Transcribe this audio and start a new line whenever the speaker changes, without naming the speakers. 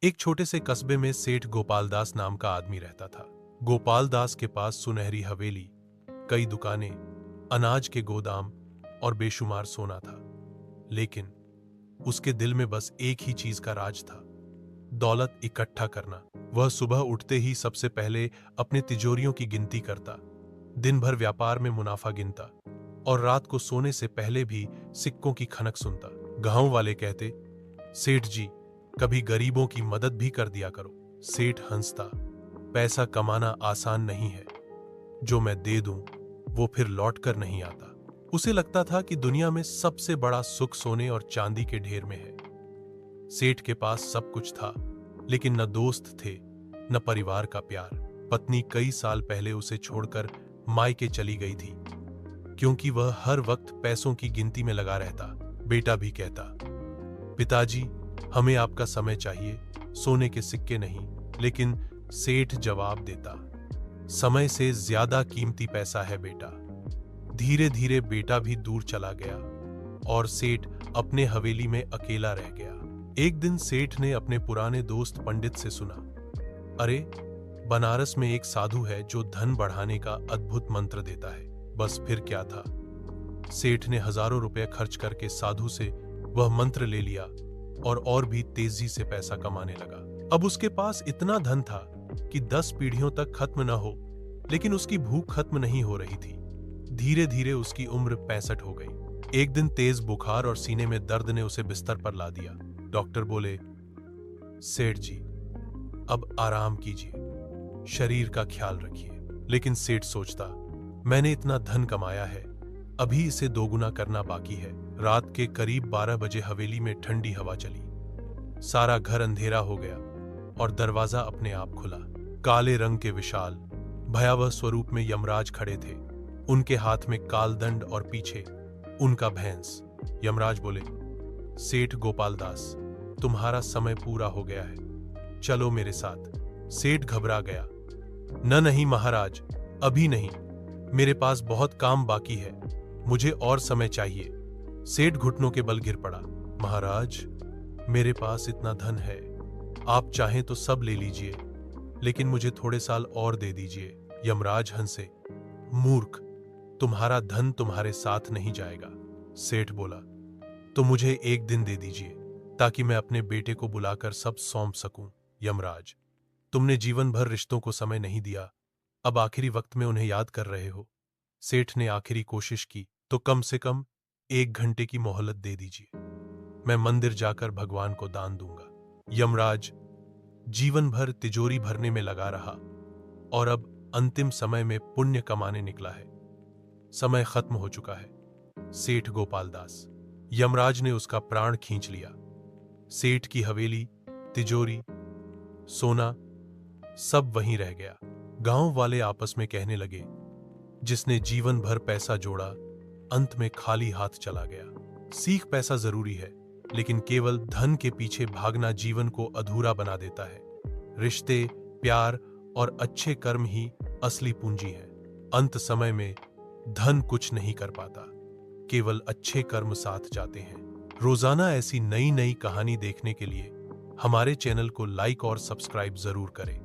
एक छोटे से कस्बे में सेठ गोपाल दास नाम का आदमी रहता था। गोपाल दास के पास सुनहरी हवेली, कई दुकानें, अनाज के गोदाम और बेशुमार सोना था। लेकिन उसके दिल में बस एक ही चीज का राज था, दौलत इकट्ठा करना। वह सुबह उठते ही सबसे पहले अपने तिजोरियों की गिनती करता, दिन भर व्यापार में मुनाफा गिनता और रात को सोने से पहले भी सिक्कों की खनक सुनता। गांव वाले कहते, सेठ जी, कभी गरीबों की मदद भी कर दिया करो। सेठ हंसता, पैसा कमाना आसान नहीं है, जो मैं दे दूं वो फिर लौट कर नहीं आता। उसे लगता था कि दुनिया में सबसे बड़ा सुख सोने और चांदी के ढेर में है। सेठ के पास सब कुछ था, लेकिन न दोस्त थे न परिवार का प्यार। पत्नी कई साल पहले उसे छोड़कर मायके चली गई थी, क्योंकि वह हर वक्त पैसों की गिनती में लगा रहता। बेटा भी कहता, पिताजी, हमें आपका समय चाहिए, सोने के सिक्के नहीं। लेकिन सेठ जवाब देता, समय से ज्यादा कीमती पैसा है बेटा। धीरे धीरे बेटा भी दूर चला गया और सेठ अपने हवेली में अकेला रह गया। एक दिन सेठ ने अपने पुराने दोस्त पंडित से सुना, अरे, बनारस में एक साधु है जो धन बढ़ाने का अद्भुत मंत्र देता है। बस फिर क्या था, सेठ ने हजारों रुपए खर्च करके साधु से वह मंत्र ले लिया और भी तेजी से पैसा कमाने लगा। अब उसके पास इतना धन था कि 10 पीढ़ियों तक खत्म न हो, लेकिन उसकी भूख खत्म नहीं हो रही थी। धीरे धीरे उसकी उम्र 65 हो गई। एक दिन तेज बुखार और सीने में दर्द ने उसे बिस्तर पर ला दिया। डॉक्टर बोले, सेठ जी, अब आराम कीजिए, शरीर का ख्याल रखिए। लेकिन सेठ सोचता, मैंने इतना धन कमाया है, अभी इसे दोगुना करना बाकी है। रात के करीब 12 बजे हवेली में ठंडी हवा चली। सारा घर अंधेरा हो गया और दरवाजा अपने आप खुला। काले रंग के विशाल, भयावह स्वरूप में यमराज खड़े थे। उनके हाथ में कालदंड और पीछे उनका भैंस। यमराज बोले, सेठ गोपाल दास, तुम्हारा समय पूरा हो गया है, चलो मेरे साथ। सेठ घबरा गया, नहीं महाराज, अभी नहीं, मेरे पास बहुत काम बाकी है, मुझे और समय चाहिए। सेठ घुटनों के बल गिर पड़ा, महाराज, मेरे पास इतना धन है, आप चाहें तो सब ले लीजिए, लेकिन मुझे थोड़े साल और दे दीजिए। यमराज हंसे, मूर्ख, तुम्हारा धन तुम्हारे साथ नहीं जाएगा। सेठ बोला, तो मुझे एक दिन दे दीजिए, ताकि मैं अपने बेटे को बुलाकर सब सौंप सकूं। यमराज, तुमने जीवन भर रिश्तों को समय नहीं दिया, अब आखिरी वक्त में उन्हें याद कर रहे हो। सेठ ने आखिरी कोशिश की, तो कम से कम 1 घंटे की मोहलत दे दीजिए, मैं मंदिर जाकर भगवान को दान दूंगा। यमराज जीवन भर तिजोरी भरने में लगा रहा और अब अंतिम समय में पुण्य कमाने निकला है। समय खत्म हो चुका है। सेठ गोपाल दास, यमराज ने उसका प्राण खींच लिया। सेठ की हवेली, तिजोरी, सोना, सब वहीं रह गया। गांव वाले आपस में कहने लगे, जिसने जीवन भर पैसा जोड़ा, अंत में खाली हाथ चला गया। सीख, पैसा जरूरी है, लेकिन केवल धन के पीछे भागना जीवन को अधूरा बना देता है। रिश्ते, प्यार और अच्छे कर्म ही असली पूंजी है। अंत समय में धन कुछ नहीं कर पाता, केवल अच्छे कर्म साथ जाते हैं। रोजाना ऐसी नई नई कहानी देखने के लिए हमारे चैनल को लाइक और सब्सक्राइब जरूर करें।